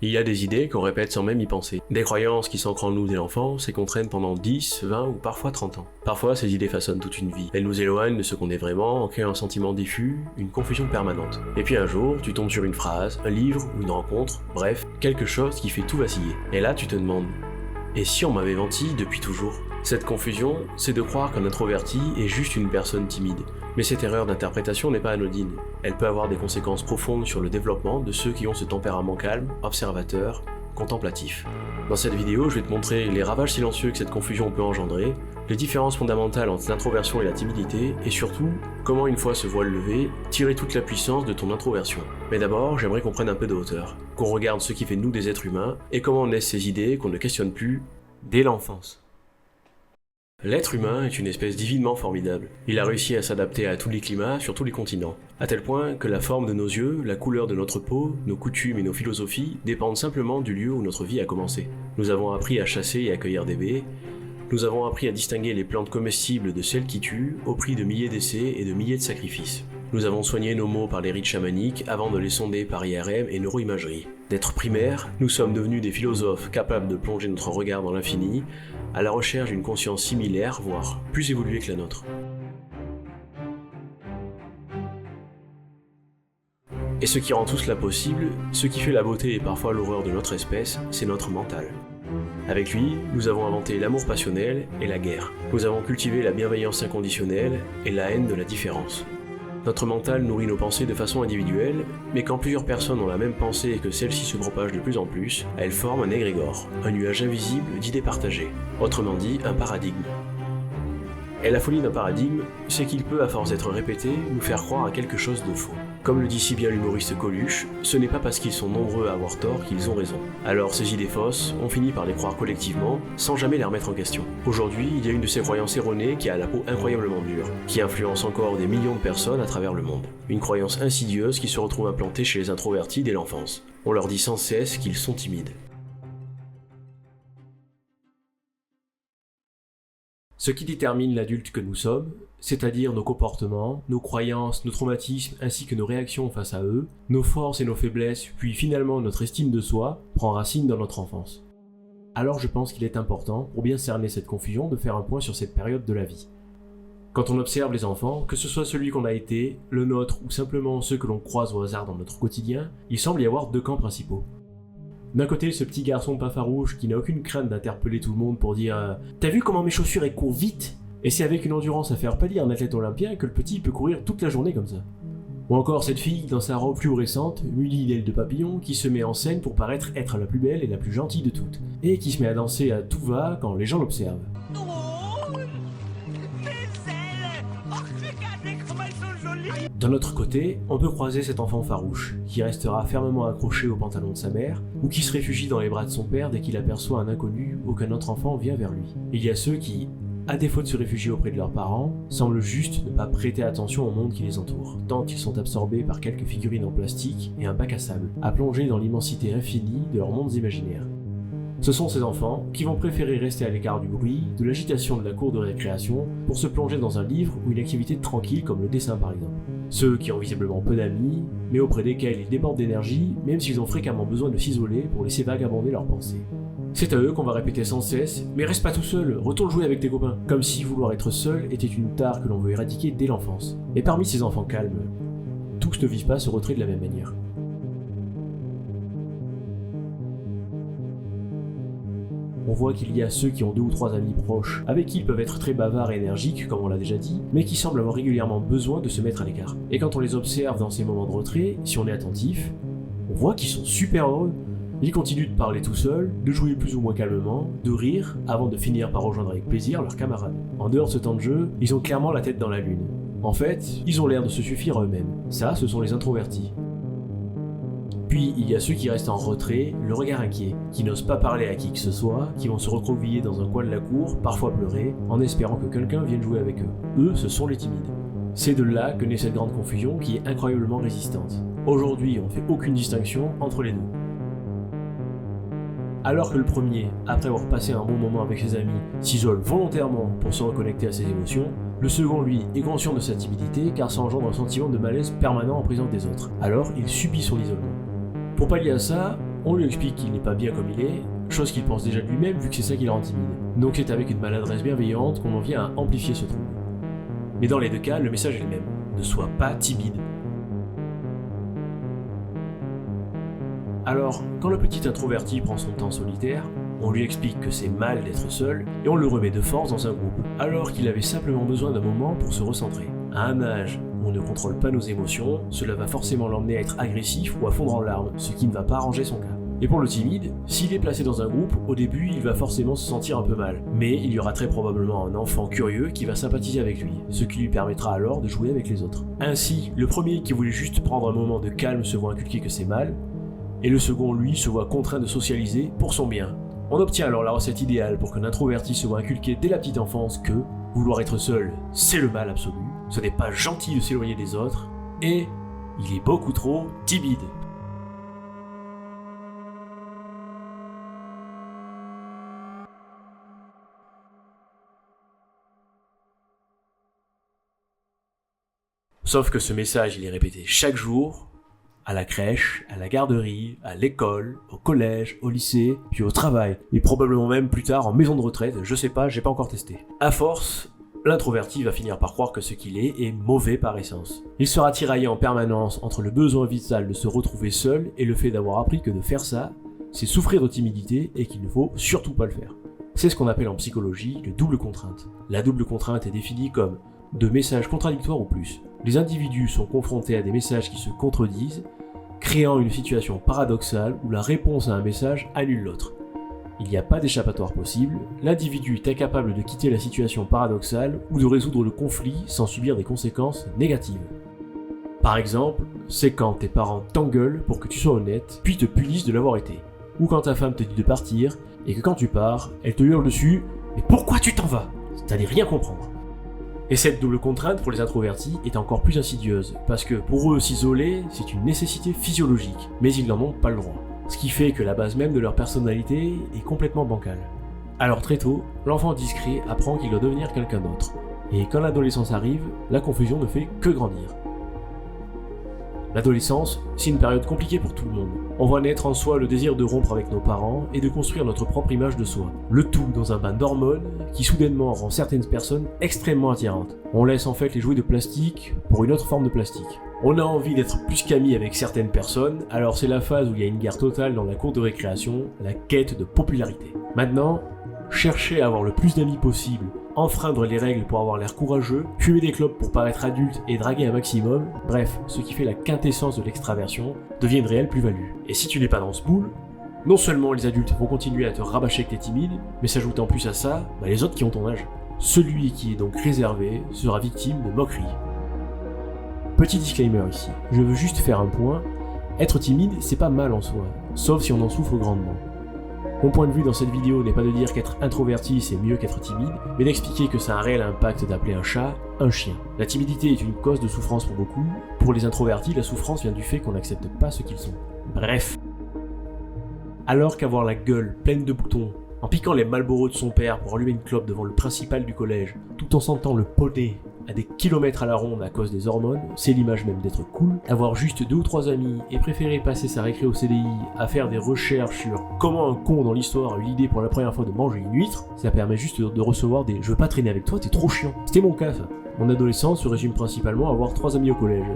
Il y a des idées qu'on répète sans même y penser, des croyances qui s'ancrent en nous dès l'enfance et qu'on traîne pendant 10, 20 ou parfois 30 ans. Parfois, ces idées façonnent toute une vie. Elles nous éloignent de ce qu'on est vraiment en créant un sentiment diffus, une confusion permanente. Et puis un jour, tu tombes sur une phrase, un livre ou une rencontre, bref, quelque chose qui fait tout vaciller. Et là, tu te demandes, et si on m'avait menti depuis toujours ? Cette confusion, c'est de croire qu'un introverti est juste une personne timide. Mais cette erreur d'interprétation n'est pas anodine. Elle peut avoir des conséquences profondes sur le développement de ceux qui ont ce tempérament calme, observateur, contemplatif. Dans cette vidéo, je vais te montrer les ravages silencieux que cette confusion peut engendrer, les différences fondamentales entre l'introversion et la timidité, et surtout, comment une fois ce voile levé, tirer toute la puissance de ton introversion. Mais d'abord, j'aimerais qu'on prenne un peu de hauteur, qu'on regarde ce qui fait de nous des êtres humains, et comment naissent ces idées qu'on ne questionne plus dès l'enfance. L'être humain est une espèce divinement formidable. Il a réussi à s'adapter à tous les climats, sur tous les continents, à tel point que la forme de nos yeux, la couleur de notre peau, nos coutumes et nos philosophies dépendent simplement du lieu où notre vie a commencé. Nous avons appris à chasser et à cueillir des baies, nous avons appris à distinguer les plantes comestibles de celles qui tuent, au prix de milliers d'essais et de milliers de sacrifices. Nous avons soigné nos maux par les rites chamaniques avant de les sonder par IRM et neuroimagerie. D'êtres primaires, nous sommes devenus des philosophes capables de plonger notre regard dans l'infini, à la recherche d'une conscience similaire, voire plus évoluée que la nôtre. Et ce qui rend tout cela possible, ce qui fait la beauté et parfois l'horreur de notre espèce, c'est notre mental. Avec lui, nous avons inventé l'amour passionnel et la guerre. Nous avons cultivé la bienveillance inconditionnelle et la haine de la différence. Notre mental nourrit nos pensées de façon individuelle, mais quand plusieurs personnes ont la même pensée et que celle-ci se propage de plus en plus, elles forment un égrégore, un nuage invisible d'idées partagées, autrement dit un paradigme. Et la folie d'un paradigme, c'est qu'il peut, à force d'être répété, nous faire croire à quelque chose de faux. Comme le dit si bien l'humoriste Coluche, ce n'est pas parce qu'ils sont nombreux à avoir tort qu'ils ont raison. Alors ces idées fausses, on finit par les croire collectivement, sans jamais les remettre en question. Aujourd'hui, il y a une de ces croyances erronées qui a la peau incroyablement dure, qui influence encore des millions de personnes à travers le monde. Une croyance insidieuse qui se retrouve implantée chez les introvertis dès l'enfance. On leur dit sans cesse qu'ils sont timides. Ce qui détermine l'adulte que nous sommes, c'est-à-dire nos comportements, nos croyances, nos traumatismes ainsi que nos réactions face à eux, nos forces et nos faiblesses, puis finalement notre estime de soi, prend racine dans notre enfance. Alors je pense qu'il est important, pour bien cerner cette confusion, de faire un point sur cette période de la vie. Quand on observe les enfants, que ce soit celui qu'on a été, le nôtre ou simplement ceux que l'on croise au hasard dans notre quotidien, il semble y avoir deux camps principaux. D'un côté, ce petit garçon pas farouche qui n'a aucune crainte d'interpeller tout le monde pour dire « T'as vu comment mes chaussures elles courent vite ?» Et c'est avec une endurance à faire pâlir un athlète olympien que le petit peut courir toute la journée comme ça. Ou encore cette fille dans sa robe fluorescente, munie d'ailes de papillon, qui se met en scène pour paraître être la plus belle et la plus gentille de toutes, et qui se met à danser à tout va quand les gens l'observent. D'un autre côté, on peut croiser cet enfant farouche, qui restera fermement accroché au pantalon de sa mère, ou qui se réfugie dans les bras de son père dès qu'il aperçoit un inconnu ou qu'un autre enfant vient vers lui. Il y a ceux qui, à défaut de se réfugier auprès de leurs parents, semblent juste ne pas prêter attention au monde qui les entoure, tant ils sont absorbés par quelques figurines en plastique et un bac à sable, à plonger dans l'immensité infinie de leurs mondes imaginaires. Ce sont ces enfants qui vont préférer rester à l'écart du bruit, de l'agitation de la cour de récréation, pour se plonger dans un livre ou une activité tranquille comme le dessin par exemple. Ceux qui ont visiblement peu d'amis, mais auprès desquels ils débordent d'énergie, même s'ils ont fréquemment besoin de s'isoler pour laisser vagabonder leurs pensées. C'est à eux qu'on va répéter sans cesse « Mais reste pas tout seul, retourne jouer avec tes copains », comme si vouloir être seul était une tare que l'on veut éradiquer dès l'enfance. Et parmi ces enfants calmes, tous ne vivent pas ce retrait de la même manière. On voit qu'il y a ceux qui ont 2 ou 3 amis proches, avec qui ils peuvent être très bavards et énergiques, comme on l'a déjà dit, mais qui semblent avoir régulièrement besoin de se mettre à l'écart. Et quand on les observe dans ces moments de retrait, si on est attentif, on voit qu'ils sont super heureux. Ils continuent de parler tout seuls, de jouer plus ou moins calmement, de rire, avant de finir par rejoindre avec plaisir leurs camarades. En dehors de ce temps de jeu, ils ont clairement la tête dans la lune. En fait, ils ont l'air de se suffire à eux-mêmes. Ça, ce sont les introvertis. Puis, il y a ceux qui restent en retrait, le regard inquiet, qui n'osent pas parler à qui que ce soit, qui vont se recroqueviller dans un coin de la cour, parfois pleurer, en espérant que quelqu'un vienne jouer avec eux. Eux, ce sont les timides. C'est de là que naît cette grande confusion qui est incroyablement résistante. Aujourd'hui, on ne fait aucune distinction entre les deux. Alors que le premier, après avoir passé un bon moment avec ses amis, s'isole volontairement pour se reconnecter à ses émotions, le second, lui, est conscient de sa timidité car ça engendre un sentiment de malaise permanent en présence des autres. Alors, il subit son isolement. Pour pallier à ça, on lui explique qu'il n'est pas bien comme il est, chose qu'il pense déjà de lui-même vu que c'est ça qui le rend timide. Donc c'est avec une maladresse bienveillante qu'on en vient à amplifier ce trouble. Mais dans les deux cas, le message est le même, ne sois pas timide. Alors, quand le petit introverti prend son temps solitaire, on lui explique que c'est mal d'être seul et on le remet de force dans un groupe, alors qu'il avait simplement besoin d'un moment pour se recentrer. À un âge où on ne contrôle pas nos émotions, cela va forcément l'emmener à être agressif ou à fondre en larmes, ce qui ne va pas arranger son cas. Et pour le timide, s'il est placé dans un groupe, au début il va forcément se sentir un peu mal, mais il y aura très probablement un enfant curieux qui va sympathiser avec lui, ce qui lui permettra alors de jouer avec les autres. Ainsi, le premier qui voulait juste prendre un moment de calme se voit inculquer que c'est mal, et le second, lui, se voit contraint de socialiser pour son bien. On obtient alors la recette idéale pour qu'un introverti se voit inculquer dès la petite enfance que vouloir être seul, c'est le mal absolu, ce n'est pas gentil de s'éloigner des autres, et il est beaucoup trop timide. Sauf que ce message, il est répété chaque jour, à la crèche, à la garderie, à l'école, au collège, au lycée, puis au travail, et probablement même plus tard en maison de retraite, je sais pas, j'ai pas encore testé. À force, l'introverti va finir par croire que ce qu'il est mauvais par essence. Il sera tiraillé en permanence entre le besoin vital de se retrouver seul et le fait d'avoir appris que de faire ça, c'est souffrir de timidité et qu'il ne faut surtout pas le faire. C'est ce qu'on appelle en psychologie le double contrainte. La double contrainte est définie comme deux messages contradictoires ou plus. Les individus sont confrontés à des messages qui se contredisent, créant une situation paradoxale où la réponse à un message annule l'autre. Il n'y a pas d'échappatoire possible, l'individu est incapable de quitter la situation paradoxale ou de résoudre le conflit sans subir des conséquences négatives. Par exemple, c'est quand tes parents t'engueulent pour que tu sois honnête, puis te punissent de l'avoir été. Ou quand ta femme te dit de partir, et que quand tu pars, elle te hurle dessus « Mais pourquoi tu t'en vas ?» C'est-à-dire rien comprendre. Et cette double contrainte pour les introvertis est encore plus insidieuse, parce que pour eux s'isoler, c'est une nécessité physiologique, mais ils n'en ont pas le droit. Ce qui fait que la base même de leur personnalité est complètement bancale. Alors très tôt, l'enfant discret apprend qu'il doit devenir quelqu'un d'autre. Et quand l'adolescence arrive, la confusion ne fait que grandir. L'adolescence, c'est une période compliquée pour tout le monde. On voit naître en soi le désir de rompre avec nos parents et de construire notre propre image de soi. Le tout dans un bain d'hormones qui soudainement rend certaines personnes extrêmement attirantes. On laisse en fait les jouets de plastique pour une autre forme de plastique. On a envie d'être plus qu'amis avec certaines personnes, alors c'est la phase où il y a une guerre totale dans la cour de récréation, la quête de popularité. Maintenant, chercher à avoir le plus d'amis possible, enfreindre les règles pour avoir l'air courageux, fumer des clopes pour paraître adulte et draguer un maximum, bref, ce qui fait la quintessence de l'extraversion, devient une réelle plus-value. Et si tu n'es pas dans ce moule, non seulement les adultes vont continuer à te rabâcher que t'es timide, mais s'ajoute en plus à ça, les autres qui ont ton âge. Celui qui est donc réservé sera victime de moqueries. Petit disclaimer ici, je veux juste faire un point, être timide c'est pas mal en soi, sauf si on en souffre grandement. Mon point de vue dans cette vidéo n'est pas de dire qu'être introverti c'est mieux qu'être timide, mais d'expliquer que ça a un réel impact d'appeler un chat un chien. La timidité est une cause de souffrance pour beaucoup, pour les introvertis la souffrance vient du fait qu'on n'accepte pas ce qu'ils sont. Bref. Alors qu'avoir la gueule pleine de boutons, en piquant les Marlboro de son père pour allumer une clope devant le principal du collège, tout en sentant le poney à des kilomètres à la ronde à cause des hormones, c'est l'image même d'être cool. Avoir juste 2 ou 3 amis et préférer passer sa récré au CDI à faire des recherches sur comment un con dans l'histoire a eu l'idée pour la première fois de manger une huître, ça permet juste de recevoir des « je veux pas traîner avec toi, t'es trop chiant ». C'était mon cas ça. Mon adolescence se résume principalement à avoir 3 amis au collège.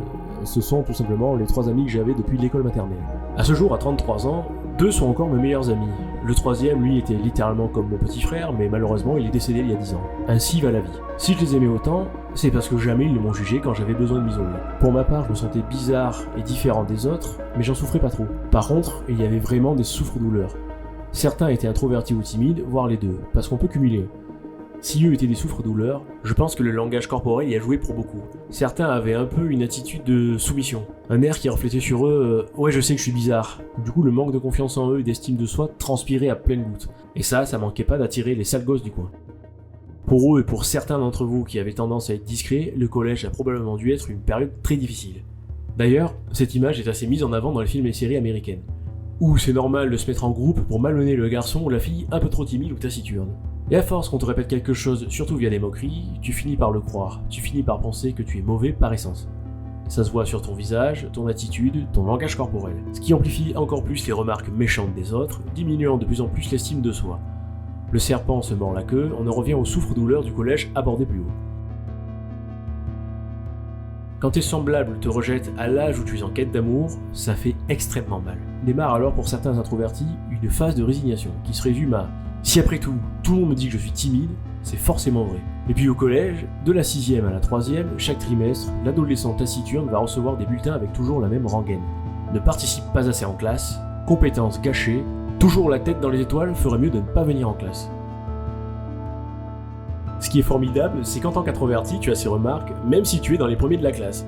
Ce sont tout simplement les 3 amis que j'avais depuis l'école maternelle. À ce jour, à 33 ans, 2 sont encore mes meilleurs amis. Le 3e, lui, était littéralement comme mon petit frère, mais malheureusement, il est décédé il y a 10 ans. Ainsi va la vie. Si je les aimais autant, c'est parce que jamais ils ne m'ont jugé quand j'avais besoin de m'isoler. Pour ma part, je me sentais bizarre et différent des autres, mais j'en souffrais pas trop. Par contre, il y avait vraiment des souffres-douleurs. Certains étaient introvertis ou timides, voire les deux, parce qu'on peut cumuler. Si eux étaient des souffres-douleurs, je pense que le langage corporel y a joué pour beaucoup. Certains avaient un peu une attitude de soumission, un air qui reflétait sur eux « ouais je sais que je suis bizarre ». Du coup le manque de confiance en eux et d'estime de soi transpirait à pleines gouttes. Et ça manquait pas d'attirer les sales gosses du coin. Pour eux et pour certains d'entre vous qui avaient tendance à être discrets, le collège a probablement dû être une période très difficile. D'ailleurs, cette image est assez mise en avant dans les films et séries américaines, où c'est normal de se mettre en groupe pour malmener le garçon ou la fille un peu trop timide ou taciturne. Et à force qu'on te répète quelque chose, surtout via des moqueries, tu finis par le croire, tu finis par penser que tu es mauvais par essence. Ça se voit sur ton visage, ton attitude, ton langage corporel. Ce qui amplifie encore plus les remarques méchantes des autres, diminuant de plus en plus l'estime de soi. Le serpent se mord la queue, on en revient au souffre-douleur du collège abordé plus haut. Quand tes semblables te rejettent à l'âge où tu es en quête d'amour, ça fait extrêmement mal. Démarre alors pour certains introvertis une phase de résignation qui se résume à « si après tout, tout le monde me dit que je suis timide, c'est forcément vrai ». Et puis au collège, de la 6e à la 3e, chaque trimestre, l'adolescent taciturne va recevoir des bulletins avec toujours la même rengaine. Ne participe pas assez en classe, compétences gâchées, toujours la tête dans les étoiles, ferait mieux de ne pas venir en classe. Ce qui est formidable, c'est qu'en tant qu'introverti, tu as ces remarques, même si tu es dans les premiers de la classe.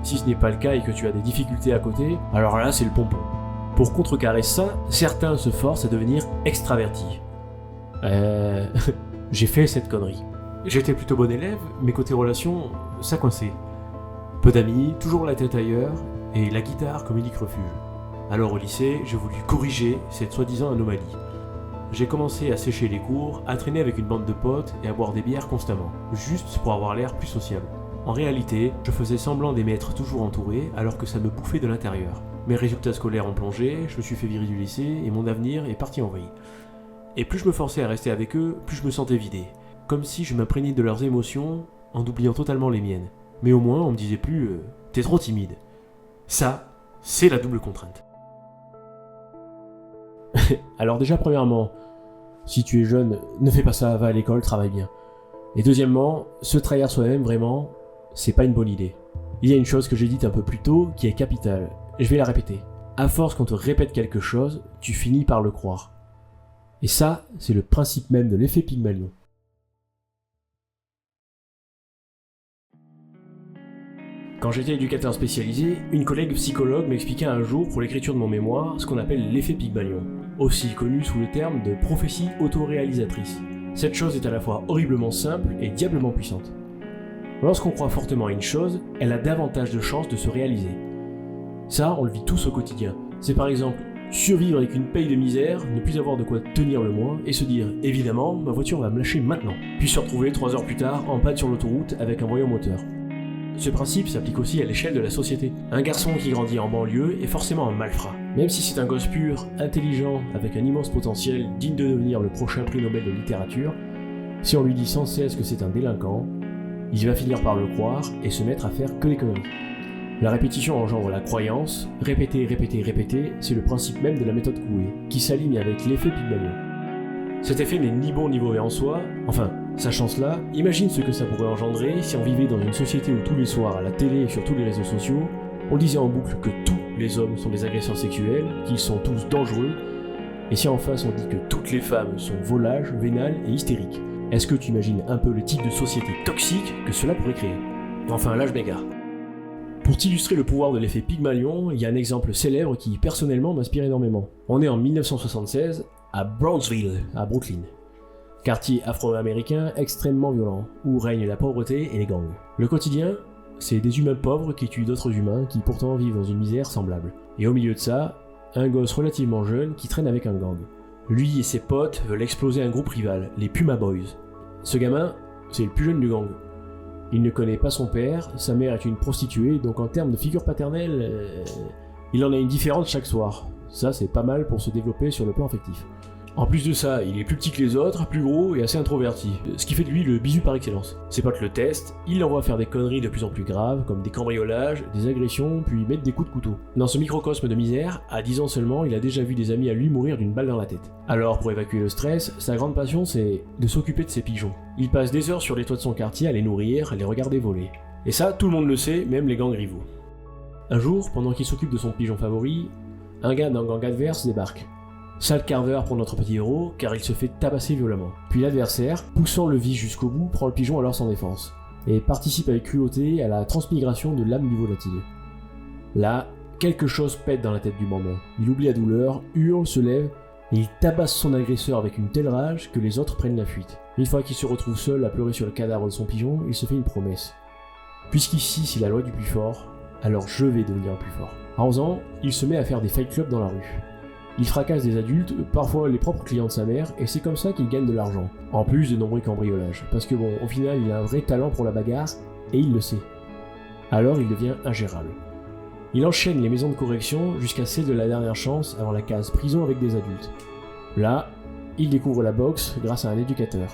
Si ce n'est pas le cas et que tu as des difficultés à côté, alors là c'est le pompon. Pour contrecarrer ça, certains se forcent à devenir extravertis. J'ai fait cette connerie. J'étais plutôt bon élève, mais côté relations, ça coinçait. Peu d'amis, toujours la tête ailleurs, et la guitare comme unique refuge. Alors au lycée, j'ai voulu corriger cette soi-disant anomalie. J'ai commencé à sécher les cours, à traîner avec une bande de potes et à boire des bières constamment, juste pour avoir l'air plus sociable. En réalité, je faisais semblant d'aimer être toujours entouré alors que ça me bouffait de l'intérieur. Mes résultats scolaires ont plongé, je me suis fait virer du lycée et mon avenir est parti en vrille. Et plus je me forçais à rester avec eux, plus je me sentais vidé. Comme si je m'imprégnais de leurs émotions en oubliant totalement les miennes. Mais au moins on me disait plus « t'es trop timide ». Ça, c'est la double contrainte. Alors déjà premièrement, si tu es jeune, ne fais pas ça, va à l'école, travaille bien. Et deuxièmement, se trahir soi-même vraiment, c'est pas une bonne idée. Il y a une chose que j'ai dite un peu plus tôt qui est capitale, et je vais la répéter. À force qu'on te répète quelque chose, tu finis par le croire. Et ça, c'est le principe même de l'effet Pygmalion. Quand j'étais éducateur spécialisé, une collègue psychologue m'expliquait un jour pour l'écriture de mon mémoire ce qu'on appelle l'effet Pygmalion, aussi connu sous le terme de prophétie autoréalisatrice. Cette chose est à la fois horriblement simple et diablement puissante. Lorsqu'on croit fortement à une chose, elle a davantage de chances de se réaliser. Ça, on le vit tous au quotidien. C'est par exemple survivre avec une paye de misère, ne plus avoir de quoi tenir le mois et se dire « évidemment, ma voiture va me lâcher maintenant », puis se retrouver 3 heures plus tard en panne sur l'autoroute avec un voyant moteur. Ce principe s'applique aussi à l'échelle de la société. Un garçon qui grandit en banlieue est forcément un malfrat. Même si c'est un gosse pur, intelligent, avec un immense potentiel, digne de devenir le prochain prix Nobel de littérature, si on lui dit sans cesse que c'est un délinquant, il va finir par le croire et se mettre à faire que des conneries. La répétition engendre la croyance, répéter, répéter, répéter, c'est le principe même de la méthode Coué, qui s'aligne avec l'effet Pygmalion. Cet effet n'est ni bon ni mauvais en soi, enfin, sachant cela, imagine ce que ça pourrait engendrer si on vivait dans une société où tous les soirs, à la télé et sur tous les réseaux sociaux, on disait en boucle que tous les hommes sont des agresseurs sexuels, qu'ils sont tous dangereux, et si en face on dit que toutes les femmes sont volages, vénales et hystériques. Est-ce que tu imagines un peu le type de société toxique que cela pourrait créer? Enfin là je m'égare. Pour t'illustrer le pouvoir de l'effet Pygmalion, il y a un exemple célèbre qui personnellement m'inspire énormément. On est en 1976, à Brownsville, à Brooklyn. Quartier afro-américain extrêmement violent, où règne la pauvreté et les gangs. Le quotidien, c'est des humains pauvres qui tuent d'autres humains qui pourtant vivent dans une misère semblable. Et au milieu de ça, un gosse relativement jeune qui traîne avec un gang. Lui et ses potes veulent exploser un groupe rival, les Puma Boys. Ce gamin, c'est le plus jeune du gang. Il ne connaît pas son père, sa mère est une prostituée, donc en termes de figure paternelle, il en a une différente chaque soir. Ça, c'est pas mal pour se développer sur le plan affectif. En plus de ça, il est plus petit que les autres, plus gros et assez introverti, ce qui fait de lui le bisu par excellence. Ses potes le testent, il l'envoie faire des conneries de plus en plus graves, comme des cambriolages, des agressions, puis mettre des coups de couteau. Dans ce microcosme de misère, à 10 ans seulement, il a déjà vu des amis à lui mourir d'une balle dans la tête. Alors, pour évacuer le stress, sa grande passion c'est de s'occuper de ses pigeons. Il passe des heures sur les toits de son quartier à les nourrir, à les regarder voler. Et ça, tout le monde le sait, même les gangs rivaux. Un jour, pendant qu'il s'occupe de son pigeon favori, un gars d'un gang adverse débarque. Sale Carver pour notre petit héros, car il se fait tabasser violemment. Puis l'adversaire, poussant le vice jusqu'au bout, prend le pigeon alors sans défense, et participe avec cruauté à la transmigration de l'âme du volatile. Là, quelque chose pète dans la tête du bambin. Il oublie la douleur, hurle, se lève, et il tabasse son agresseur avec une telle rage que les autres prennent la fuite. Une fois qu'il se retrouve seul à pleurer sur le cadavre de son pigeon, il se fait une promesse. Puisqu'ici c'est la loi du plus fort, alors je vais devenir le plus fort. À 11 ans, il se met à faire des fight clubs dans la rue. Il fracasse des adultes, parfois les propres clients de sa mère, et c'est comme ça qu'il gagne de l'argent. En plus de nombreux cambriolages. Parce que bon, au final, il a un vrai talent pour la bagarre, et il le sait. Alors il devient ingérable. Il enchaîne les maisons de correction jusqu'à celle de la dernière chance avant la case prison avec des adultes. Là, il découvre la boxe grâce à un éducateur.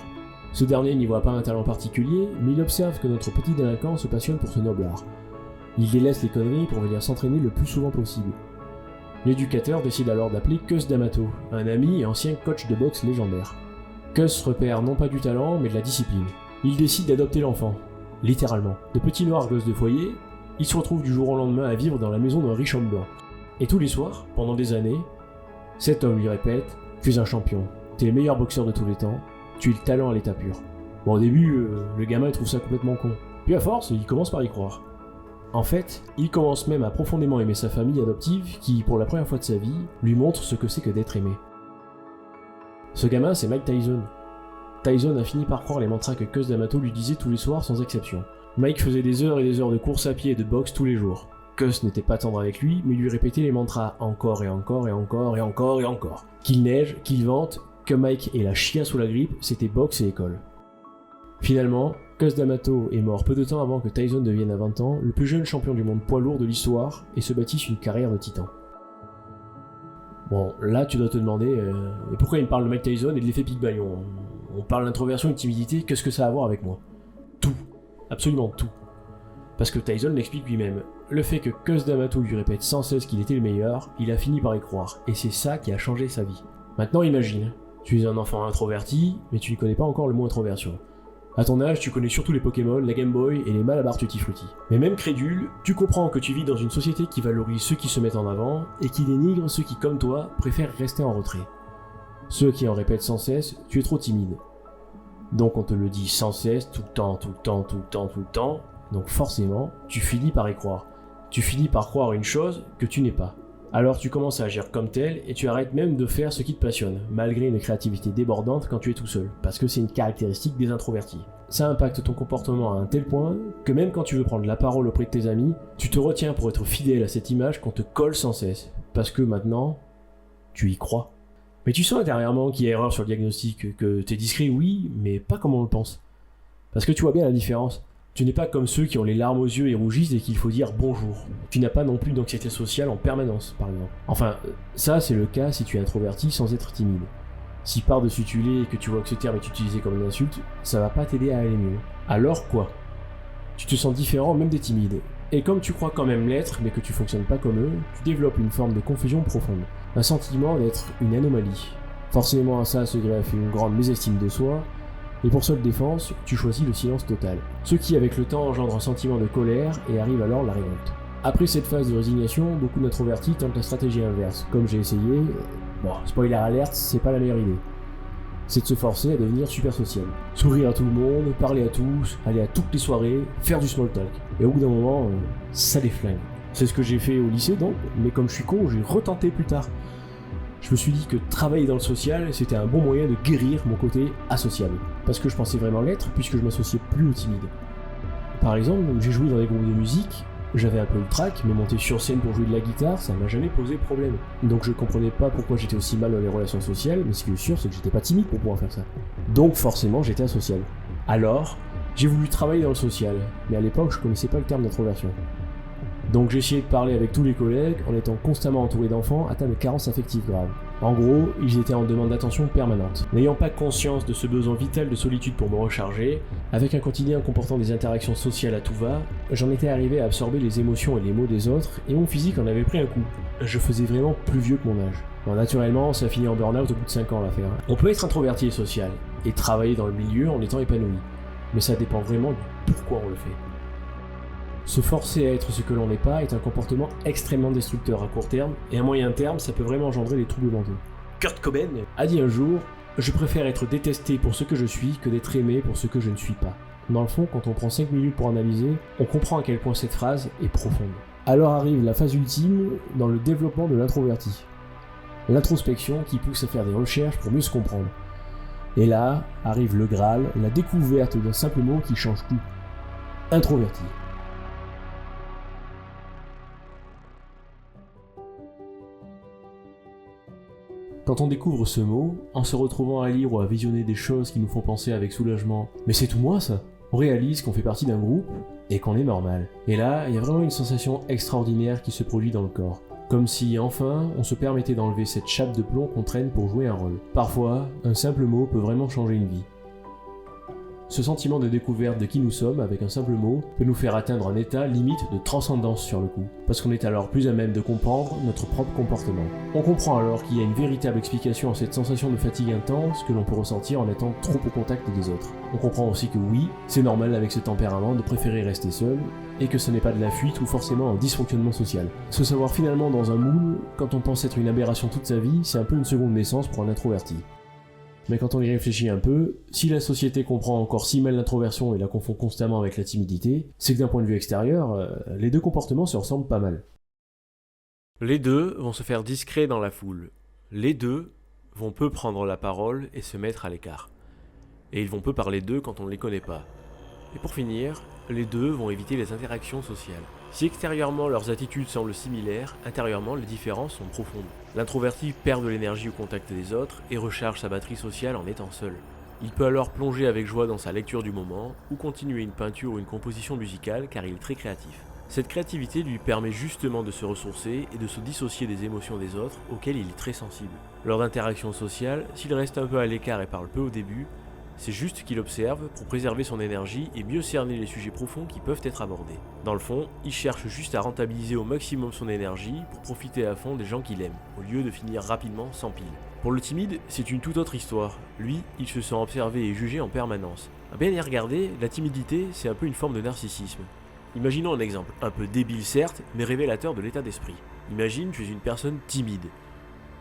Ce dernier n'y voit pas un talent particulier, mais il observe que notre petit délinquant se passionne pour ce noble art. Il délaisse les conneries pour venir s'entraîner le plus souvent possible. L'éducateur décide alors d'appeler Cus D'Amato, un ami et ancien coach de boxe légendaire. Cus repère non pas du talent, mais de la discipline. Il décide d'adopter l'enfant, littéralement. De petit noir gosse de foyer, il se retrouve du jour au lendemain à vivre dans la maison d'un riche homme blanc. Et tous les soirs, pendant des années, cet homme lui répète « Tu es un champion, tu es le meilleur boxeur de tous les temps, tu es le talent à l'état pur. » Bon, au début, le gamin trouve ça complètement con. Puis à force, il commence par y croire. En fait, il commence même à profondément aimer sa famille adoptive qui, pour la première fois de sa vie, lui montre ce que c'est que d'être aimé. Ce gamin, c'est Mike Tyson. Tyson a fini par croire les mantras que Cus D'Amato lui disait tous les soirs sans exception. Mike faisait des heures et des heures de course à pied et de boxe tous les jours. Cus n'était pas tendre avec lui, mais lui répétait les mantras encore et encore et encore et encore et encore. Qu'il neige, qu'il vente, que Mike ait la chia sous la grippe, c'était boxe et école. Finalement, Cus D'Amato est mort peu de temps avant que Tyson devienne à 20 ans le plus jeune champion du monde poids lourd de l'histoire et se bâtisse une carrière de titan. Bon, là tu dois te demander, mais pourquoi il me parle de Mike Tyson et de l'effet Pygmalion ? On parle d'introversion et de timidité, qu'est-ce que ça a à voir avec moi ? Tout. Absolument tout. Parce que Tyson l'explique lui-même. Le fait que Cus D'Amato lui répète sans cesse qu'il était le meilleur, il a fini par y croire, et c'est ça qui a changé sa vie. Maintenant imagine, tu es un enfant introverti, mais tu ne connais pas encore le mot introversion. À ton âge, tu connais surtout les Pokémon, la Game Boy et les Malabar Tutti Frutti. Mais même crédule, tu comprends que tu vis dans une société qui valorise ceux qui se mettent en avant, et qui dénigre ceux qui, comme toi, préfèrent rester en retrait. Ceux qui en répètent sans cesse, tu es trop timide. Donc on te le dit sans cesse, tout le temps, tout le temps, tout le temps, tout le temps, donc forcément, tu finis par y croire. Tu finis par croire une chose que tu n'es pas. Alors tu commences à agir comme tel, et tu arrêtes même de faire ce qui te passionne, malgré une créativité débordante quand tu es tout seul, parce que c'est une caractéristique des introvertis. Ça impacte ton comportement à un tel point, que même quand tu veux prendre la parole auprès de tes amis, tu te retiens pour être fidèle à cette image qu'on te colle sans cesse, parce que maintenant, tu y crois. Mais tu sens intérieurement qu'il y a erreur sur le diagnostic, que t'es discret, oui, mais pas comme on le pense. Parce que tu vois bien la différence. Tu n'es pas comme ceux qui ont les larmes aux yeux et rougissent et qu'il faut dire bonjour. Tu n'as pas non plus d'anxiété sociale en permanence, par exemple. Enfin, ça c'est le cas si tu es introverti sans être timide. Si par-dessus tu l'es et que tu vois que ce terme est utilisé comme une insulte, ça va pas t'aider à aller mieux. Alors quoi ? Tu te sens différent même des timides. Et comme tu crois quand même l'être, mais que tu fonctionnes pas comme eux, tu développes une forme de confusion profonde. Un sentiment d'être une anomalie. Forcément à ça se greffe une grande mésestime de soi, et pour seule défense, tu choisis le silence total. Ce qui avec le temps engendre un sentiment de colère et arrive alors la révolte. Après cette phase de résignation, beaucoup d'introvertis tentent la stratégie inverse. Comme j'ai essayé, bon, spoiler alert, c'est pas la meilleure idée. C'est de se forcer à devenir super social. Sourire à tout le monde, parler à tous, aller à toutes les soirées, faire du small talk. Et au bout d'un moment, ça les flingue. C'est ce que j'ai fait au lycée donc, mais comme je suis con, j'ai retenté plus tard. Je me suis dit que travailler dans le social, c'était un bon moyen de guérir mon côté asociable. Parce que je pensais vraiment l'être, puisque je m'associais plus aux timides. Par exemple, j'ai joué dans des groupes de musique, j'avais un peu le trac, mais monter sur scène pour jouer de la guitare, ça m'a jamais posé problème. Donc je comprenais pas pourquoi j'étais aussi mal dans les relations sociales, mais ce qui est sûr, c'est que j'étais pas timide pour pouvoir faire ça. Donc forcément, j'étais asocial. Alors, j'ai voulu travailler dans le social, mais à l'époque, je connaissais pas le terme d'introversion. Donc j'ai essayé de parler avec tous les collègues en étant constamment entouré d'enfants atteints de carences affectives graves. En gros, ils étaient en demande d'attention permanente. N'ayant pas conscience de ce besoin vital de solitude pour me recharger, avec un quotidien comportant des interactions sociales à tout va, j'en étais arrivé à absorber les émotions et les mots des autres, et mon physique en avait pris un coup. Je faisais vraiment plus vieux que mon âge. Bon, naturellement, ça finit en burn-out au bout de 5 ans l'affaire. On peut être introverti et social, et travailler dans le milieu en étant épanoui. Mais ça dépend vraiment du pourquoi on le fait. Se forcer à être ce que l'on n'est pas est un comportement extrêmement destructeur à court terme, et à moyen terme, ça peut vraiment engendrer des troubles mentaux. Kurt Cobain a dit un jour « Je préfère être détesté pour ce que je suis que d'être aimé pour ce que je ne suis pas ». Dans le fond, quand on prend 5 minutes pour analyser, on comprend à quel point cette phrase est profonde. Alors arrive la phase ultime dans le développement de l'introverti. L'introspection qui pousse à faire des recherches pour mieux se comprendre. Et là, arrive le Graal, la découverte d'un simple mot qui change tout. Introverti. Quand on découvre ce mot, en se retrouvant à lire ou à visionner des choses qui nous font penser avec soulagement « Mais c'est tout moi ça !» On réalise qu'on fait partie d'un groupe et qu'on est normal. Et là, il y a vraiment une sensation extraordinaire qui se produit dans le corps. Comme si, enfin, on se permettait d'enlever cette chape de plomb qu'on traîne pour jouer un rôle. Parfois, un simple mot peut vraiment changer une vie. Ce sentiment de découverte de qui nous sommes avec un simple mot peut nous faire atteindre un état limite de transcendance sur le coup, parce qu'on est alors plus à même de comprendre notre propre comportement. On comprend alors qu'il y a une véritable explication à cette sensation de fatigue intense que l'on peut ressentir en étant trop au contact des autres. On comprend aussi que oui, c'est normal avec ce tempérament de préférer rester seul, et que ce n'est pas de la fuite ou forcément un dysfonctionnement social. Se savoir finalement dans un moule, quand on pense être une aberration toute sa vie, c'est un peu une seconde naissance pour un introverti. Mais quand on y réfléchit un peu, si la société comprend encore si mal l'introversion et la confond constamment avec la timidité, c'est que d'un point de vue extérieur, les deux comportements se ressemblent pas mal. Les deux vont se faire discrets dans la foule. Les deux vont peu prendre la parole et se mettre à l'écart. Et ils vont peu parler d'eux quand on ne les connaît pas. Et pour finir, les deux vont éviter les interactions sociales. Si extérieurement leurs attitudes semblent similaires, intérieurement les différences sont profondes. L'introverti perd de l'énergie au contact des autres et recharge sa batterie sociale en étant seul. Il peut alors plonger avec joie dans sa lecture du moment ou continuer une peinture ou une composition musicale car il est très créatif. Cette créativité lui permet justement de se ressourcer et de se dissocier des émotions des autres auxquelles il est très sensible. Lors d'interactions sociales, s'il reste un peu à l'écart et parle peu au début, c'est juste qu'il observe pour préserver son énergie et mieux cerner les sujets profonds qui peuvent être abordés. Dans le fond, il cherche juste à rentabiliser au maximum son énergie pour profiter à fond des gens qu'il aime, au lieu de finir rapidement sans pile. Pour le timide, c'est une toute autre histoire. Lui, il se sent observé et jugé en permanence. À bien y regarder, la timidité, c'est un peu une forme de narcissisme. Imaginons un exemple, un peu débile certes, mais révélateur de l'état d'esprit. Imagine, tu es une personne timide.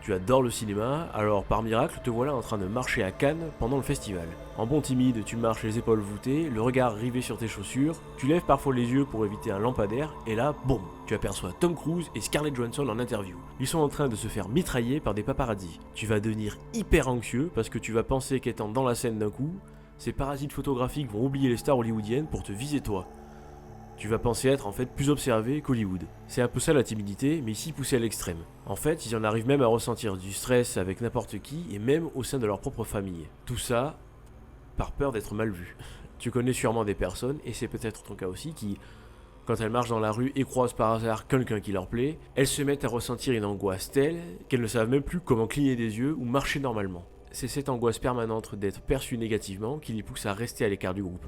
Tu adores le cinéma, alors par miracle, te voilà en train de marcher à Cannes pendant le festival. En bon timide, tu marches les épaules voûtées, le regard rivé sur tes chaussures, tu lèves parfois les yeux pour éviter un lampadaire, et là, boum, tu aperçois Tom Cruise et Scarlett Johansson en interview. Ils sont en train de se faire mitrailler par des paparazzis. Tu vas devenir hyper anxieux parce que tu vas penser qu'étant dans la scène d'un coup, ces parasites photographiques vont oublier les stars hollywoodiennes pour te viser toi. Tu vas penser être en fait plus observé qu'Hollywood. C'est un peu ça la timidité, mais ici poussée à l'extrême. En fait, ils en arrivent même à ressentir du stress avec n'importe qui, et même au sein de leur propre famille. Tout ça, par peur d'être mal vu. Tu connais sûrement des personnes, et c'est peut-être ton cas aussi, qui, quand elles marchent dans la rue et croisent par hasard quelqu'un qui leur plaît, elles se mettent à ressentir une angoisse telle qu'elles ne savent même plus comment cligner des yeux ou marcher normalement. C'est cette angoisse permanente d'être perçue négativement qui les pousse à rester à l'écart du groupe,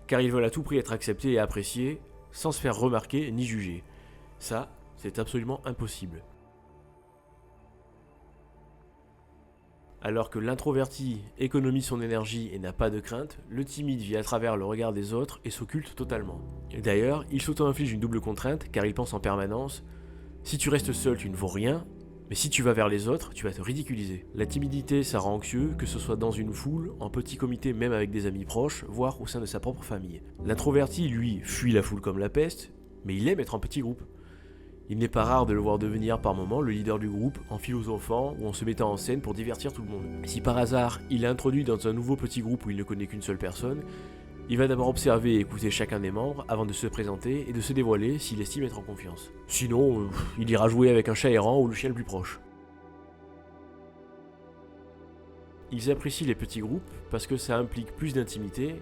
car ils veulent à tout prix être acceptés et appréciés, sans se faire remarquer ni juger. Ça, c'est absolument impossible. Alors que l'introverti économise son énergie et n'a pas de crainte, le timide vit à travers le regard des autres et s'occulte totalement. Et d'ailleurs, il s'auto-inflige une double contrainte car il pense en permanence « Si tu restes seul, tu ne vaux rien, mais si tu vas vers les autres, tu vas te ridiculiser. » La timidité, ça rend anxieux, que ce soit dans une foule, en petit comité même avec des amis proches, voire au sein de sa propre famille. L'introverti, lui, fuit la foule comme la peste, mais il aime être en petit groupe. Il n'est pas rare de le voir devenir par moments le leader du groupe, en philosophant ou en se mettant en scène pour divertir tout le monde. Si par hasard, il est introduit dans un nouveau petit groupe où il ne connaît qu'une seule personne, il va d'abord observer et écouter chacun des membres avant de se présenter et de se dévoiler s'il estime être en confiance. Sinon, il ira jouer avec un chat errant ou le chien le plus proche. Ils apprécient les petits groupes parce que ça implique plus d'intimité,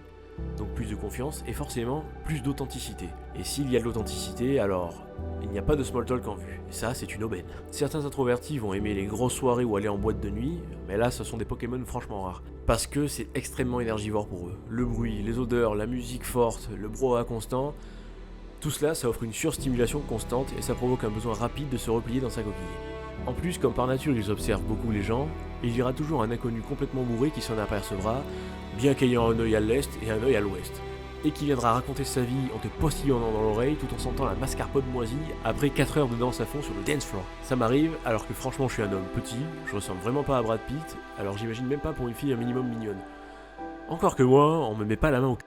donc plus de confiance et forcément plus d'authenticité. Et s'il y a de l'authenticité, alors il n'y a pas de small talk en vue. Et ça, c'est une aubaine. Certains introvertis vont aimer les grosses soirées ou aller en boîte de nuit, mais là, ce sont des Pokémon franchement rares. Parce que c'est extrêmement énergivore pour eux. Le bruit, les odeurs, la musique forte, le brouhaha constant, tout cela, ça offre une surstimulation constante et ça provoque un besoin rapide de se replier dans sa coquille. En plus, comme par nature ils observent beaucoup les gens, il y aura toujours un inconnu complètement bourré qui s'en apercevra, bien qu'ayant un œil à l'est et un œil à l'ouest, et qui viendra raconter sa vie en te postillonnant dans l'oreille tout en sentant la mascarpone moisie après 4 heures de danse à fond sur le dance floor. Ça m'arrive alors que franchement je suis un homme petit, je ressemble vraiment pas à Brad Pitt, alors j'imagine même pas pour une fille un minimum mignonne. Encore que moi, on me met pas la main au cul.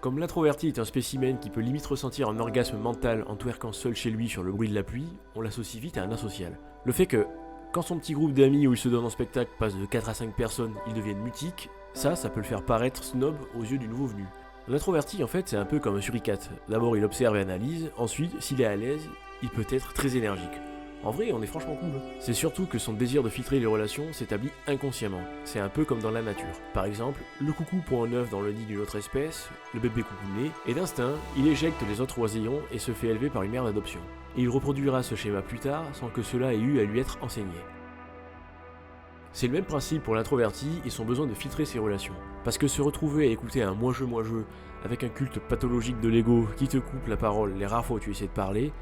Comme l'introverti est un spécimen qui peut limite ressentir un orgasme mental en twerkant seul chez lui sur le bruit de la pluie, on l'associe vite à un asocial. Le fait que, quand son petit groupe d'amis où il se donne en spectacle passe de 4 à 5 personnes, ils deviennent mutiques, ça peut le faire paraître snob aux yeux du nouveau venu. L'introverti en fait c'est un peu comme un suricate, d'abord il observe et analyse, ensuite s'il est à l'aise, il peut être très énergique. En vrai, on est franchement cool. C'est surtout que son désir de filtrer les relations s'établit inconsciemment. C'est un peu comme dans la nature. Par exemple, le coucou pond un œuf dans le nid d'une autre espèce, le bébé coucou naît, et d'instinct, il éjecte les autres oisillons et se fait élever par une mère d'adoption. Et il reproduira ce schéma plus tard sans que cela ait eu à lui être enseigné. C'est le même principe pour l'introverti et son besoin de filtrer ses relations. Parce que se retrouver à écouter un moi-je, avec un culte pathologique de l'ego qui te coupe la parole les rares fois où tu essaies de parler,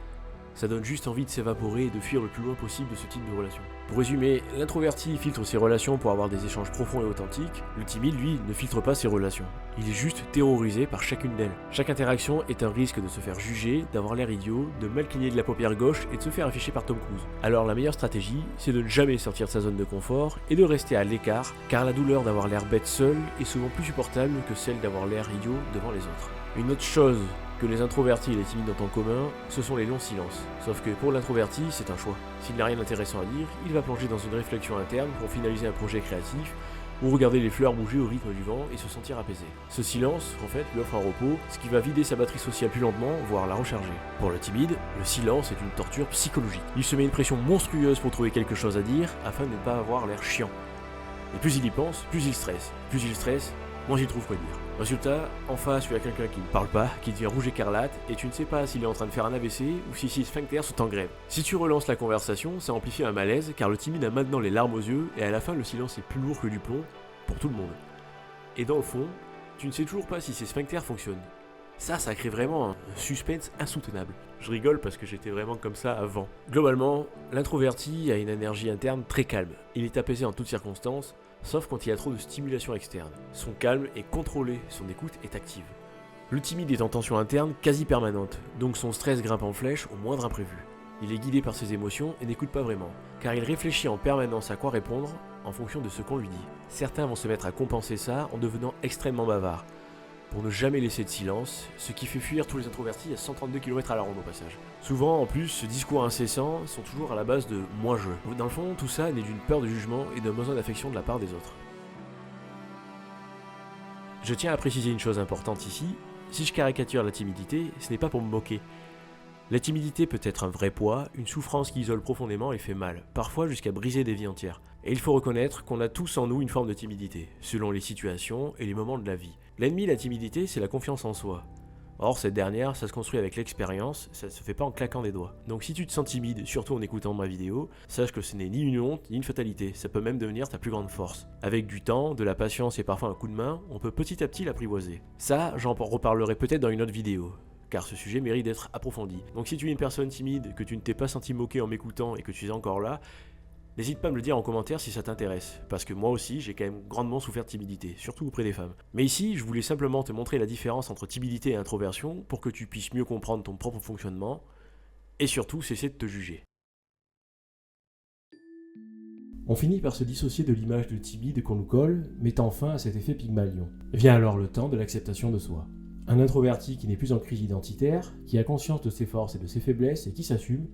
ça donne juste envie de s'évaporer et de fuir le plus loin possible de ce type de relation. Pour résumer, l'introverti filtre ses relations pour avoir des échanges profonds et authentiques, le timide, lui, ne filtre pas ses relations. Il est juste terrorisé par chacune d'elles. Chaque interaction est un risque de se faire juger, d'avoir l'air idiot, de mal cligner de la paupière gauche et de se faire afficher par Tom Cruise. Alors la meilleure stratégie, c'est de ne jamais sortir de sa zone de confort et de rester à l'écart, car la douleur d'avoir l'air bête seul est souvent plus supportable que celle d'avoir l'air idiot devant les autres. Une autre chose que les introvertis et les timides ont en commun, ce sont les longs silences. Sauf que pour l'introverti, c'est un choix. S'il n'a rien d'intéressant à dire, il va plonger dans une réflexion interne pour finaliser un projet créatif, ou regarder les fleurs bouger au rythme du vent et se sentir apaisé. Ce silence, en fait, lui offre un repos, ce qui va vider sa batterie sociale plus lentement, voire la recharger. Pour le timide, le silence est une torture psychologique. Il se met une pression monstrueuse pour trouver quelque chose à dire, afin de ne pas avoir l'air chiant. Et plus il y pense, plus il stresse. Plus il stresse, moins il trouve quoi dire. Résultat, en face, tu as quelqu'un qui ne parle pas, qui devient rouge écarlate, et tu ne sais pas s'il est en train de faire un AVC ou si ses sphincters sont en grève. Si tu relances la conversation, ça amplifie un malaise, car le timide a maintenant les larmes aux yeux, et à la fin, le silence est plus lourd que du plomb, pour tout le monde. Et dans le fond, tu ne sais toujours pas si ses sphincters fonctionnent. Ça crée vraiment un suspense insoutenable. Je rigole parce que j'étais vraiment comme ça avant. Globalement, l'introverti a une énergie interne très calme. Il est apaisé en toutes circonstances, sauf quand il y a trop de stimulation externe. Son calme est contrôlé, son écoute est active. Le timide est en tension interne quasi permanente, donc son stress grimpe en flèche au moindre imprévu. Il est guidé par ses émotions et n'écoute pas vraiment, car il réfléchit en permanence à quoi répondre en fonction de ce qu'on lui dit. Certains vont se mettre à compenser ça en devenant extrêmement bavards, pour ne jamais laisser de silence, ce qui fait fuir tous les introvertis à 132 km à la ronde au passage. Souvent, en plus, ce discours incessant sont toujours à la base de « moi-je ». Dans le fond, tout ça naît d'une peur de jugement et d'un besoin d'affection de la part des autres. Je tiens à préciser une chose importante ici, si je caricature la timidité, ce n'est pas pour me moquer. La timidité peut être un vrai poids, une souffrance qui isole profondément et fait mal, parfois jusqu'à briser des vies entières. Et il faut reconnaître qu'on a tous en nous une forme de timidité, selon les situations et les moments de la vie. L'ennemi de la timidité, c'est la confiance en soi. Or, cette dernière, ça se construit avec l'expérience, ça ne se fait pas en claquant des doigts. Donc si tu te sens timide, surtout en écoutant ma vidéo, sache que ce n'est ni une honte, ni une fatalité, ça peut même devenir ta plus grande force. Avec du temps, de la patience et parfois un coup de main, on peut petit à petit l'apprivoiser. Ça, j'en reparlerai peut-être dans une autre vidéo, car ce sujet mérite d'être approfondi. Donc si tu es une personne timide, que tu ne t'es pas senti moqué en m'écoutant et que tu es encore là, n'hésite pas à me le dire en commentaire si ça t'intéresse, parce que moi aussi j'ai quand même grandement souffert de timidité, surtout auprès des femmes. Mais ici, je voulais simplement te montrer la différence entre timidité et introversion pour que tu puisses mieux comprendre ton propre fonctionnement, et surtout cesser de te juger. On finit par se dissocier de l'image de timide qu'on nous colle, mettant fin à cet effet Pygmalion. Vient alors le temps de l'acceptation de soi. Un introverti qui n'est plus en crise identitaire, qui a conscience de ses forces et de ses faiblesses et qui s'assume,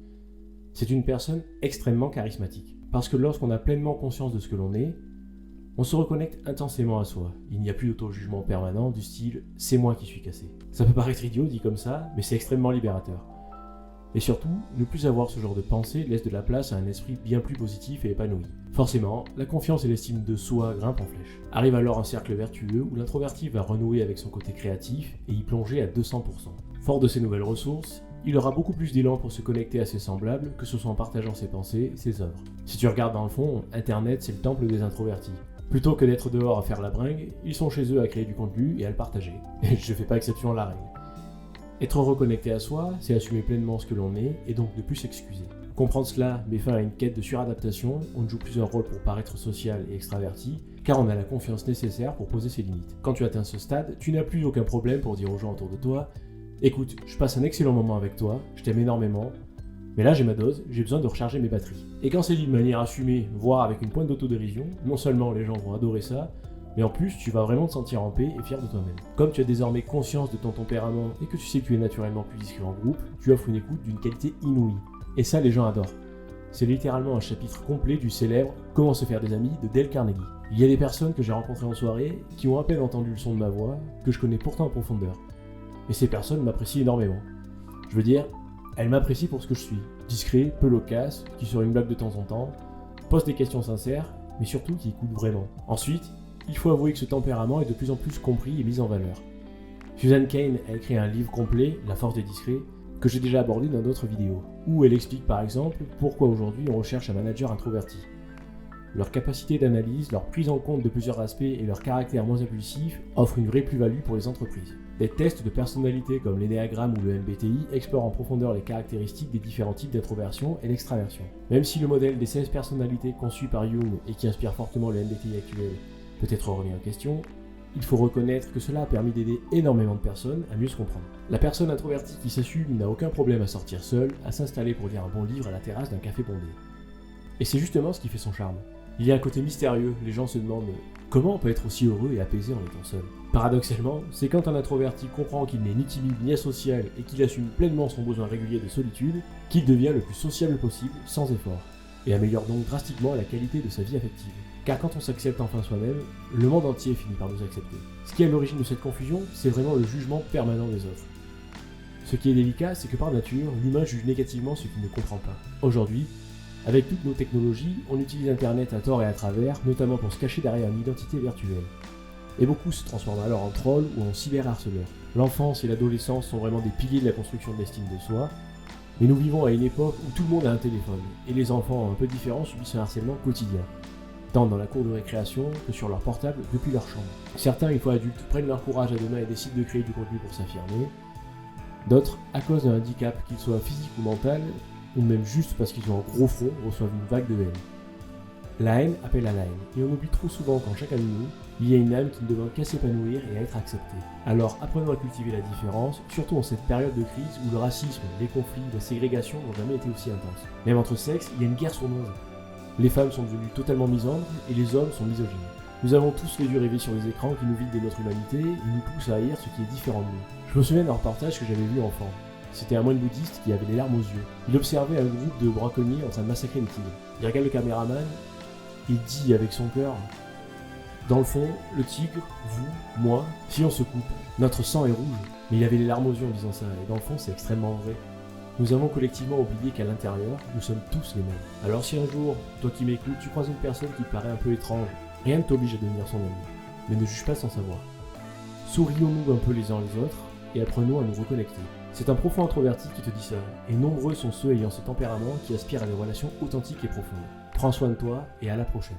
c'est une personne extrêmement charismatique. Parce que lorsqu'on a pleinement conscience de ce que l'on est, on se reconnecte intensément à soi. Il n'y a plus d'auto-jugement permanent du style « c'est moi qui suis cassé ». Ça peut paraître idiot dit comme ça, mais c'est extrêmement libérateur. Et surtout, ne plus avoir ce genre de pensée laisse de la place à un esprit bien plus positif et épanoui. Forcément, la confiance et l'estime de soi grimpent en flèche. Arrive alors un cercle vertueux où l'introverti va renouer avec son côté créatif et y plonger à 200%. Fort de ces nouvelles ressources, il aura beaucoup plus d'élan pour se connecter à ses semblables, que ce soit en partageant ses pensées et ses œuvres. Si tu regardes dans le fond, Internet c'est le temple des introvertis. Plutôt que d'être dehors à faire la bringue, ils sont chez eux à créer du contenu et à le partager. Et je fais pas exception à la règle. Être reconnecté à soi, c'est assumer pleinement ce que l'on est et donc ne plus s'excuser. Comprendre cela met fin à une quête de suradaptation, on ne joue plus un rôle pour paraître social et extraverti, car on a la confiance nécessaire pour poser ses limites. Quand tu atteins ce stade, tu n'as plus aucun problème pour dire aux gens autour de toi « Écoute, je passe un excellent moment avec toi, je t'aime énormément, mais là j'ai ma dose, j'ai besoin de recharger mes batteries. » Et quand c'est dit de manière assumée, voire avec une pointe d'autodérision, non seulement les gens vont adorer ça, mais en plus tu vas vraiment te sentir en paix et fier de toi-même. Comme tu as désormais conscience de ton tempérament et que tu sais que tu es naturellement plus discret en groupe, tu offres une écoute d'une qualité inouïe. Et ça les gens adorent. C'est littéralement un chapitre complet du célèbre « Comment se faire des amis » de Dale Carnegie. Il y a des personnes que j'ai rencontrées en soirée qui ont à peine entendu le son de ma voix, que je connais pourtant en profondeur. Et ces personnes m'apprécient énormément. Je veux dire, elles m'apprécient pour ce que je suis. discret, peu loquace, qui sort une blague de temps en temps, pose des questions sincères, mais surtout qui écoute vraiment. Ensuite, il faut avouer que ce tempérament est de plus en plus compris et mis en valeur. Susan Cain a écrit un livre complet, La force des discrets, que j'ai déjà abordé dans d'autres vidéos, où elle explique par exemple pourquoi aujourd'hui on recherche un manager introverti. Leur capacité d'analyse, leur prise en compte de plusieurs aspects et leur caractère moins impulsif offrent une vraie plus-value pour les entreprises. Des tests de personnalité comme l'énéagramme ou le MBTI explorent en profondeur les caractéristiques des différents types d'introversion et d'extraversion. Même si le modèle des 16 personnalités conçu par Jung et qui inspire fortement le MBTI actuel peut être remis en question, il faut reconnaître que cela a permis d'aider énormément de personnes à mieux se comprendre. La personne introvertie qui s'assume n'a aucun problème à sortir seule, à s'installer pour lire un bon livre à la terrasse d'un café bondé. Et c'est justement ce qui fait son charme. Il y a un côté mystérieux, les gens se demandent comment on peut être aussi heureux et apaisé en étant seul. Paradoxalement, c'est quand un introverti comprend qu'il n'est ni timide ni asocial et qu'il assume pleinement son besoin régulier de solitude, qu'il devient le plus sociable possible sans effort, et améliore donc drastiquement la qualité de sa vie affective. Car quand on s'accepte enfin soi-même, le monde entier finit par nous accepter. Ce qui est à l'origine de cette confusion, c'est vraiment le jugement permanent des autres. Ce qui est délicat, c'est que par nature, l'humain juge négativement ce qu'il ne comprend pas. Aujourd'hui, avec toutes nos technologies, on utilise Internet à tort et à travers, notamment pour se cacher derrière une identité virtuelle. Et beaucoup se transforment alors en trolls ou en cyberharceleurs. L'enfance et l'adolescence sont vraiment des piliers de la construction de l'estime de soi, mais nous vivons à une époque où tout le monde a un téléphone, et les enfants un peu différents subissent un harcèlement quotidien, tant dans la cour de récréation que sur leur portable depuis leur chambre. Certains, une fois adultes, prennent leur courage à deux mains et décident de créer du contenu pour s'affirmer. D'autres, à cause d'un handicap, qu'il soit physique ou mental, ou même juste parce qu'ils ont un gros front, reçoivent une vague de haine. La haine appelle à la haine, et on oublie trop souvent qu'en chacun de nous, il y a une âme qui ne demande qu'à s'épanouir et à être acceptée. Alors apprenons à cultiver la différence, surtout en cette période de crise où le racisme, les conflits, la ségrégation n'ont jamais été aussi intenses. Même entre sexes, il y a une guerre sournoise. Les femmes sont devenues totalement misandres et les hommes sont misogynes. Nous avons tous les yeux rivés sur les écrans qui nous vident de notre humanité et nous poussent à haïr ce qui est différent de nous. Je me souviens d'un reportage que j'avais vu enfant. C'était un moine bouddhiste qui avait les larmes aux yeux. Il observait un groupe de braconniers en train de massacrer des tigres. Il regarde le caméraman, il dit avec son cœur « Dans le fond, le tigre, vous, moi, si on se coupe, notre sang est rouge. » Mais il avait les larmes aux yeux en disant ça, et dans le fond c'est extrêmement vrai. Nous avons collectivement oublié qu'à l'intérieur, nous sommes tous les mêmes. Alors si un jour, toi qui m'écoutes, tu croises une personne qui te paraît un peu étrange, rien ne t'oblige à devenir son ami, mais ne juge pas sans savoir. Sourions-nous un peu les uns les autres, et apprenons à nous reconnecter. C'est un profond introverti qui te dit ça, et nombreux sont ceux ayant ce tempérament qui aspirent à des relations authentiques et profondes. Prends soin de toi, et à la prochaine.